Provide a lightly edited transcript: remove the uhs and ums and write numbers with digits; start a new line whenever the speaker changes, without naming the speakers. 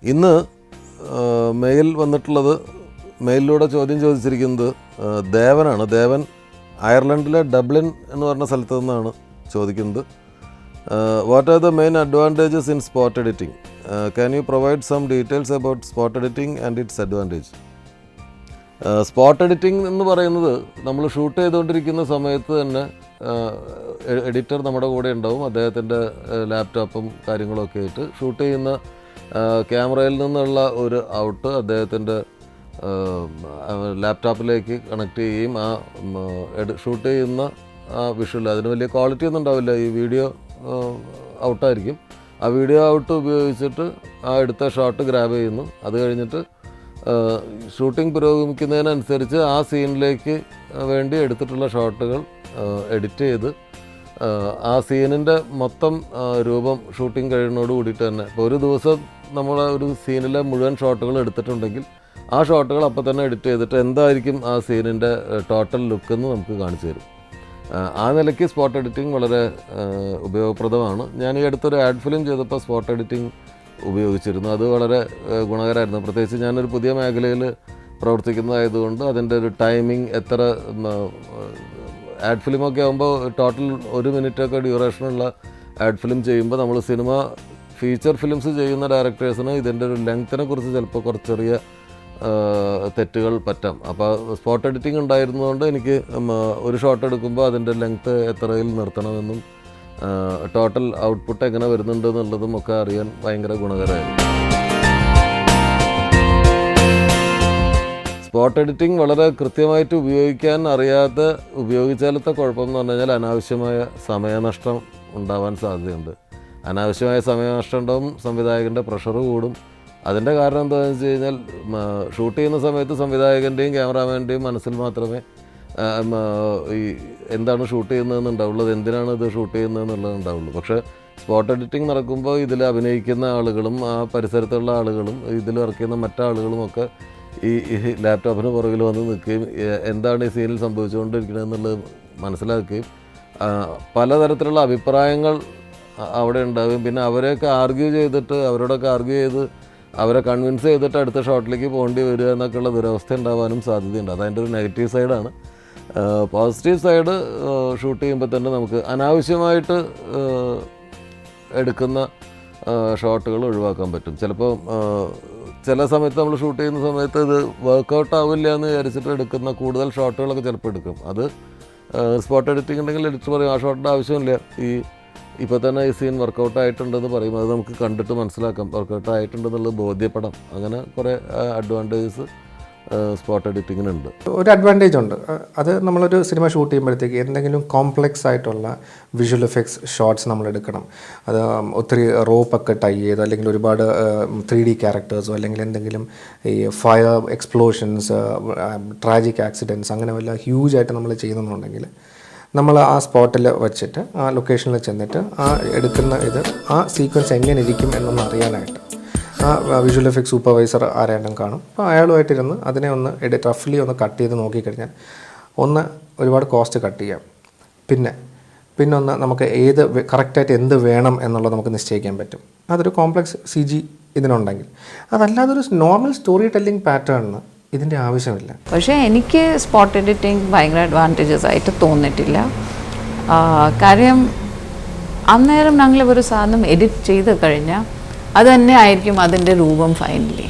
ഇന്ന് മെയിൽ വന്നിട്ടുള്ളത്, മെയിലിലൂടെ ചോദ്യം ചോദിച്ചിരിക്കുന്നത് ദേവനാണ്. ദേവൻ അയർലൻഡിലെ ഡബ്ലിൻ എന്ന് പറഞ്ഞ സ്ഥലത്തു നിന്നാണ് ചോദിക്കുന്നത്. What are the main advantages in spot editing? Can you provide some details about spot editing and its advantage? Spot editing എന്ന് പറയുന്നത് നമ്മൾ ഷൂട്ട് ചെയ്തുകൊണ്ടിരിക്കുന്ന സമയത്ത് തന്നെ എഡിറ്റർ നമ്മുടെ കൂടെ ഉണ്ടാവും. അദ്ദേഹത്തിൻ്റെ ലാപ്ടോപ്പും കാര്യങ്ങളൊക്കെ ആയിട്ട് ഷൂട്ട് ചെയ്യുന്ന ക്യാമറയിൽ നിന്നുള്ള ഒരു ഔട്ട് അദ്ദേഹത്തിൻ്റെ ലാപ്ടോപ്പിലേക്ക് കണക്ട് ചെയ്യുകയും ആ ഷൂട്ട് ചെയ്യുന്ന ആ വിഷ്വൽ, അതിന് വലിയ ക്വാളിറ്റി ഒന്നും ഉണ്ടാവില്ല, ഈ വീഡിയോ ഔട്ടായിരിക്കും. ആ വീഡിയോ ഔട്ട് ഉപയോഗിച്ചിട്ട് ആ എടുത്ത ഷോട്ട് ഗ്രാബ് ചെയ്യുന്നു. അത് കഴിഞ്ഞിട്ട് ഷൂട്ടിംഗ് പുരോഗമിക്കുന്നതിനനുസരിച്ച് ആ സീനിലേക്ക് വേണ്ടി എടുത്തിട്ടുള്ള ഷോട്ടുകൾ എഡിറ്റ് ചെയ്ത് ആ സീനിൻ്റെ മൊത്തം രൂപം ഷൂട്ടിംഗ് കഴിയുന്നതോട് കൂടിയിട്ട് തന്നെ, ഇപ്പോൾ ഒരു ദിവസം നമ്മൾ ഒരു സീനിലെ മുഴുവൻ ഷോട്ടുകൾ എടുത്തിട്ടുണ്ടെങ്കിൽ ആ ഷോട്ടുകൾ അപ്പോൾ തന്നെ എഡിറ്റ് ചെയ്തിട്ട് എന്തായിരിക്കും ആ സീനിൻ്റെ ടോട്ടൽ ലുക്ക് എന്ന് നമുക്ക് കാണിച്ചു തരും. ആ നിലയ്ക്ക് സ്പോട്ട് എഡിറ്റിംഗ് വളരെ ഉപയോഗപ്രദമാണ്. ഞാൻ ഈ അടുത്തൊരു ആഡ് ഫിലിം ചെയ്തപ്പോൾ സ്പോട്ട് എഡിറ്റിംഗ് ഉപയോഗിച്ചിരുന്നു. അത് വളരെ ഗുണകരമായിരുന്നു. പ്രത്യേകിച്ച് ഞാനൊരു പുതിയ മേഖലയിൽ പ്രവർത്തിക്കുന്നതായതുകൊണ്ട് അതിൻ്റെ ഒരു ടൈമിംഗ്, എത്ര ആഡ് ഫിലിമൊക്കെ ആകുമ്പോൾ ടോട്ടൽ 1 മിനിറ്റൊക്കെ ഡ്യൂറേഷനുള്ള ആഡ് ഫിലിം ചെയ്യുമ്പോൾ നമ്മൾ സിനിമ ഫീച്ചർ ഫിലിംസ് ചെയ്യുന്ന ഡയറക്ടേഴ്സിന് ഇതിൻ്റെ ഒരു ലെങ്ത്തിനെ കുറിച്ച് ചിലപ്പോൾ കുറച്ച് ചെറിയ തെറ്റുകൾ പറ്റാം. അപ്പോൾ സ്പോട്ട് എഡിറ്റിംഗ് ഉണ്ടായിരുന്നതുകൊണ്ട് എനിക്ക് ഒരു ഷോട്ട് എടുക്കുമ്പോൾ അതിൻ്റെ ലെങ്ത്ത് എത്രയിൽ നിർത്തണമെന്നും ടോട്ടൽ ഔട്ട്പുട്ട് എങ്ങനെ വരുന്നുണ്ട് എന്നുള്ളതും ഒക്കെ അറിയാൻ ഭയങ്കര ഗുണകരമായിരുന്നു. സ്പോട്ട് എഡിറ്റിംഗ് വളരെ കൃത്യമായിട്ട് ഉപയോഗിക്കാൻ അറിയാതെ ഉപയോഗിച്ചാലത്തെ കുഴപ്പമെന്ന് പറഞ്ഞു കഴിഞ്ഞാൽ അനാവശ്യമായ സമയനഷ്ടം ഉണ്ടാവാൻ സാധ്യതയുണ്ട്. അനാവശ്യമായ സമയനഷ്ടം ഉണ്ടാവും, സംവിധായകൻ്റെ പ്രഷർ കൂടും. അതിൻ്റെ കാരണം എന്താണെന്ന് വെച്ച് കഴിഞ്ഞാൽ ഷൂട്ട് ചെയ്യുന്ന സമയത്ത് സംവിധായകൻ്റെയും ക്യാമറാമാൻ്റെയും മനസ്സിൽ മാത്രമേ ഈ എന്താണ് ഷൂട്ട് ചെയ്യുന്നതെന്ന് ഉണ്ടാവുള്ളൂ, എന്തിനാണ് ഇത് ഷൂട്ട് ചെയ്യുന്നതെന്നുള്ളത് ഉണ്ടാവുള്ളൂ. പക്ഷേ സ്പോട്ട് എഡിറ്റിംഗ് നടക്കുമ്പോൾ ഇതിൽ അഭിനയിക്കുന്ന ആളുകളും ആ പരിസരത്തുള്ള ആളുകളും ഇതിൽ വർക്ക് ചെയ്യുന്ന മറ്റാളുകളും ഒക്കെ ഈ ലാപ്ടോപ്പിന് പുറകിൽ വന്ന് നിൽക്കുകയും എന്താണ് ഈ സീനിൽ സംഭവിച്ചുകൊണ്ടിരിക്കുന്നത് എന്നുള്ളത് മനസ്സിലാക്കുകയും പലതരത്തിലുള്ള അഭിപ്രായങ്ങൾ അവിടെ ഉണ്ടാവുകയും പിന്നെ അവരെയൊക്കെ അവരോടൊക്കെ ആർഗ്യൂ ചെയ്ത് അവരെ കൺവിൻസ് ചെയ്തിട്ട് അടുത്ത ഷോട്ടിലേക്ക് പോകേണ്ടി വരിക എന്നൊക്കെയുള്ള ദുരവസ്ഥ ഉണ്ടാവാനും സാധ്യതയുണ്ട്. അതതിൻ്റെ ഒരു നെഗറ്റീവ് സൈഡാണ്. പോസിറ്റീവ് സൈഡ്, ഷൂട്ട് ചെയ്യുമ്പോൾ തന്നെ നമുക്ക് അനാവശ്യമായിട്ട് എടുക്കുന്ന ഷോട്ടുകൾ ഒഴിവാക്കാൻ പറ്റും. ചിലപ്പോൾ ചില സമയത്ത് നമ്മൾ ഷൂട്ട് ചെയ്യുന്ന സമയത്ത് ഇത് വർക്കൗട്ട് ആവില്ല എന്ന് വിചാരിച്ചിട്ട് എടുക്കുന്ന കൂടുതൽ ഷോട്ടുകളൊക്കെ ചിലപ്പോൾ എടുക്കും. അത് സ്പോട്ട് എഡിറ്റിംഗ് ഉണ്ടെങ്കിൽ എഡിറ്റർ പറയും ആ ഷോട്ടിൻ്റെ ആവശ്യമില്ല, ഇപ്പോൾ തന്നെ ഈ സീൻ വർക്കൗട്ട് ആയിട്ടുണ്ടെന്ന് പറയും. അത് നമുക്ക് കണ്ടിട്ട് മനസ്സിലാക്കാം വർക്കൗട്ട് ആയിട്ടുണ്ടെന്നുള്ളത് ബോധ്യപ്പെടാം. അങ്ങനെ കുറേ അഡ്വാൻറ്റേജസ് സ്പോട്ട് എഡിറ്റിങ്ങിനുണ്ട്.
ഒരു അഡ്വാൻറ്റേജ് ഉണ്ട്, അത് നമ്മളൊരു സിനിമ ഷൂട്ട് ചെയ്യുമ്പോഴത്തേക്ക് എന്തെങ്കിലും കോംപ്ലെക്സ് ആയിട്ടുള്ള വിഷ്വൽ എഫക്ട്സ് ഷോട്ട്സ് നമ്മൾ എടുക്കണം. അത് ഒത്തിരി റോപ്പൊക്കെ ടൈ ചെയ്ത് അല്ലെങ്കിൽ ഒരുപാട് 3D ക്യാരക്ടേഴ്സോ അല്ലെങ്കിൽ എന്തെങ്കിലും ഈ ഫയർ എക്സ്പ്ലോഷൻസ്, ട്രാജിക് ആക്സിഡൻറ്റ്സ് അങ്ങനെ വല്ല ഹ്യൂജായിട്ട് നമ്മൾ ചെയ്യുന്നുണ്ടെങ്കിൽ നമ്മൾ ആ സ്പോട്ടിൽ വച്ചിട്ട് ആ ലൊക്കേഷനിൽ ചെന്നിട്ട് ആ എടുക്കുന്ന ആ സീക്വൻസ് എങ്ങനെ ഇരിക്കും എന്നൊന്ന് അറിയാനായിട്ട് ആ വിഷ്വൽ എഫക്ട് സൂപ്പർവൈസർ ആരായിട്ടും കാണും. അപ്പോൾ അയാളുമായിട്ടിരുന്ന് അതിനെ ഒന്ന് റഫ്ലി ഒന്ന് കട്ട് ചെയ്ത് നോക്കിക്കഴിഞ്ഞാൽ ഒരുപാട് കോസ്റ്റ് കട്ട് ചെയ്യാം. പിന്നെ ഒന്ന് നമുക്ക് കറക്റ്റായിട്ട് എന്ത് വേണം എന്നുള്ളത് നമുക്ക് നിശ്ചയിക്കാൻ പറ്റും. അതൊരു കോംപ്ലക്സ് CG ഇതിനുണ്ടെങ്കിൽ. അതല്ലാതെ ഒരു നോർമൽ സ്റ്റോറി ടെല്ലിംഗ് പാറ്റേണിന് ഇതിൻ്റെ ആവശ്യമില്ല.
പക്ഷേ എനിക്ക് സ്പോട്ട് എഡിറ്റിംഗ് ഭയങ്കര അഡ്വാൻറ്റേജസ് ആയിട്ട് തോന്നിയിട്ടില്ല. കാര്യം അന്നേരം ഞങ്ങൾ ഒരു സാധനം എഡിറ്റ് ചെയ്ത് കഴിഞ്ഞാൽ അത് തന്നെ ആയിരിക്കും അതിൻ്റെ രൂപം ഫൈനലി.